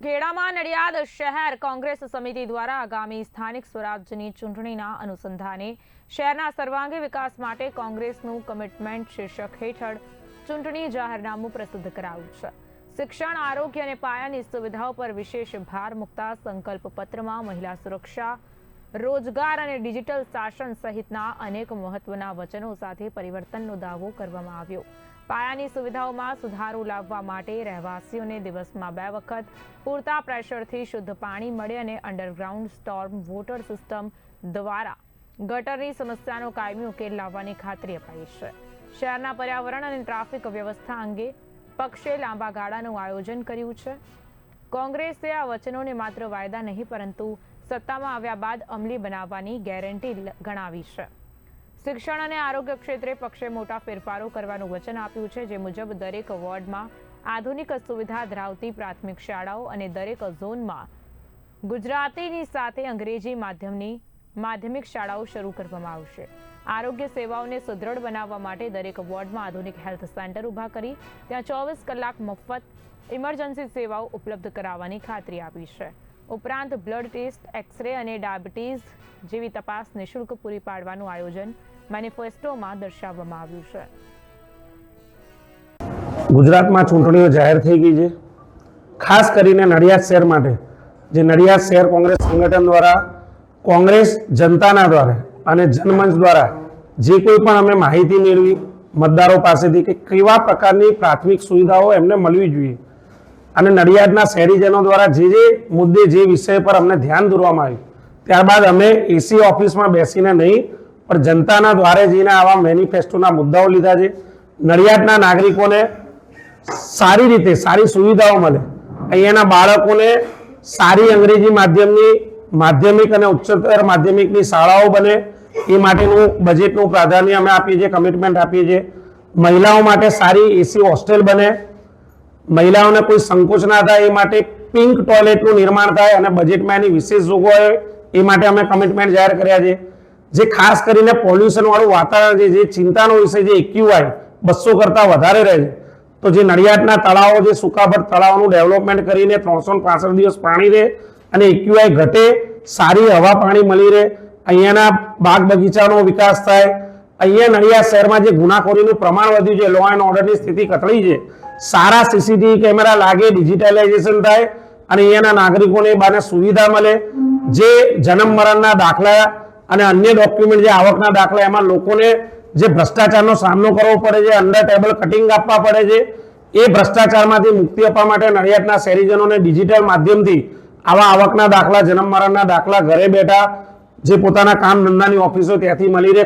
ખેડામાં નડિયાદ શહેર કોંગ્રેસ સમિતિ દ્વારા આગામી સ્થાનિક સ્વરાજ્યની ચૂંટણીના અનુસંધાને શહેરના સર્વાંગી વિકાસ માટે કોંગ્રેસનું કમિટમેન્ટ શીર્ષક હેઠળ ચૂંટણી જાહેરનામું પ્રસિદ્ધ કરાયું છે। શિક્ષણ, આરોગ્ય અને પાયાની સુવિધાઓ પર વિશેષ ભાર મૂકતા સંકલ્પ પત્રમાં મહિલા સુરક્ષા, રોજગાર અને ડિજિટલ શાસન સહિતના અનેક મહત્વના વચનો સાથે પરિવર્તનનો દાવો કરવામાં આવ્યો। પાયાની સુવિધાઓમાં સુધારો લાવવા માટે રહેવાસીઓને દિવસમાં 2 વખત પૂરતા પ્રેશરથી શુદ્ધ પાણી મળે અને અંડરગ્રાઉન્ડ સ્ટોર્મ વોટર સિસ્ટમ દ્વારા ગટરની સમસ્યાનો કાયમી ઉકેલ લાવવાની ખાતરી અપાઈ છે। શહેરના પર્યાવરણ અને ટ્રાફિક વ્યવસ્થા અંગે પક્ષે લાંબા ગાળાનું આયોજન કર્યું છે। કોંગ્રેસે આ વચનોને માત્ર વાયદા નહીં પરંતુ સત્તામાં આવ્યા બાદ અમલી બનાવવાની ગેરંટી ગણાવી છે। શિક્ષણ અને આરોગ્ય ક્ષેત્રે પક્ષે મોટા ફેરફારો કરવાનું વચન આપ્યું છે, જે મુજબ દરેક વોર્ડમાં આધુનિક સુવિધા ધરાવતી પ્રાથમિક શાળાઓ અને દરેક ઝોનમાં ગુજરાતીની સાથે અંગ્રેજી માધ્યમની માધ્યમિક શાળાઓ શરૂ કરવામાં આવશે। આરોગ્ય સેવાઓને સુદૃઢ બનાવવા માટે દરેક વોર્ડમાં આધુનિક હેલ્થ સેન્ટર ઊભા કરી ત્યાં 24 કલાક મફત ઇમરજન્સી સેવાઓ ઉપલબ્ધ કરાવવાની ખાતરી આપી છે। ઉપરાંત બ્લડ ટેસ્ટ, એક્સરે અને ડાયાબિટીસ જેવી તપાસ નિઃશુલ્ક પૂરી પાડવાનું આયોજન મેનિફેસ્ટોમાં દર્શાવવામાં આવ્યું છે। ગુજરાતમાં ચૂંટણીઓ જાહેર થઈ ગઈ છે। ખાસ કરીને નડિયાદ શહેર માટે જે નડિયાદ શહેર કોંગ્રેસ સંગઠન દ્વારા કોંગ્રેસ જનતાના દ્વારા અને જનમંચ દ્વારા જે કોઈ પણ અમે માહિતી મેળવી મતદારો પાસેથી કે કેવા પ્રકારની પ્રાથમિક સુવિધાઓ એમને મળવી જોઈએ અને નડિયાદના શહેરીજનો દ્વારા જે મુદ્દે જે વિષય પર અમને ધ્યાન દોરવામાં આવ્યું, ત્યારબાદ અમે એસી ઓફિસમાં બેસીને નહીં પણ જનતાના દ્વારે જઈને આવા મેનિફેસ્ટોના મુદ્દાઓ લીધા છે। નડિયાદના નાગરિકોને સારી રીતે સારી સુવિધાઓ મળે, અહીંયાના બાળકોને સારી અંગ્રેજી માધ્યમની માધ્યમિક અને ઉચ્ચતર માધ્યમિકની શાળાઓ બને એ માટેનું બજેટનું પ્રાધાન્ય અમે આપીએ છીએ, કમિટમેન્ટ આપીએ છીએ। મહિલાઓ માટે સારી એસી હોસ્ટેલ બને, મહિલાઓને કોઈ સંકોચ ના થાય એ માટે પિંક ટોયલેટનું નિર્માણ થાય અને બજેટમાં એની વિશેષ જોગવાઈ એ માટે અમે કમિટમેન્ટ જાહેર કર્યા છે। જે ખાસ કરીને પોલ્યુશન વાળું વાતાવરણ છે, જે ચિંતાનો વિષય છે, એક્યુઆઈ 200 કરતાં વધારે રહે છે, તો જે નડિયાદના તળાવો, જે સુકાભર તળાવનું ડેવલપમેન્ટ કરીને 365 દિવસ પાણી રહે અને એક્યુઆઈ ઘટે, સારી હવા પાણી મળી રહે, અહીંયાના બાગ બગીચાનો વિકાસ થાય। અહીંયા નડિયાદ શહેરમાં જે ગુનાખોરીનું પ્રમાણ વધ્યું છે, લો એન્ડ ઓર્ડરની સ્થિતિ કથળી છે, સારા સીસીટીવી કેમેરા લાગે, ડિજિટલાઇઝેશન થાય અને અહીંયાના નાગરિકોને એ બાને સુવિધા મળે। જે જન્મ મરણના દાખલા અને અન્ય ડોક્યુમેન્ટ, જે આવકના દાખલા, એમાં લોકોને જે ભ્રષ્ટાચારનો સામનો કરવો પડે છે, અંડર ટેબલ કટિંગ આપવા પડે છે, એ ભ્રષ્ટાચારમાંથી મુક્તિ આપવા માટે નડિયાદના શહેરીજનોને ડિજિટલ માધ્યમથી આવા આવકના દાખલા, જન્મ મરણના દાખલા ઘરે બેઠા જે પોતાના કામ ધંધાની ઓફિસો ત્યાંથી મળી રહે।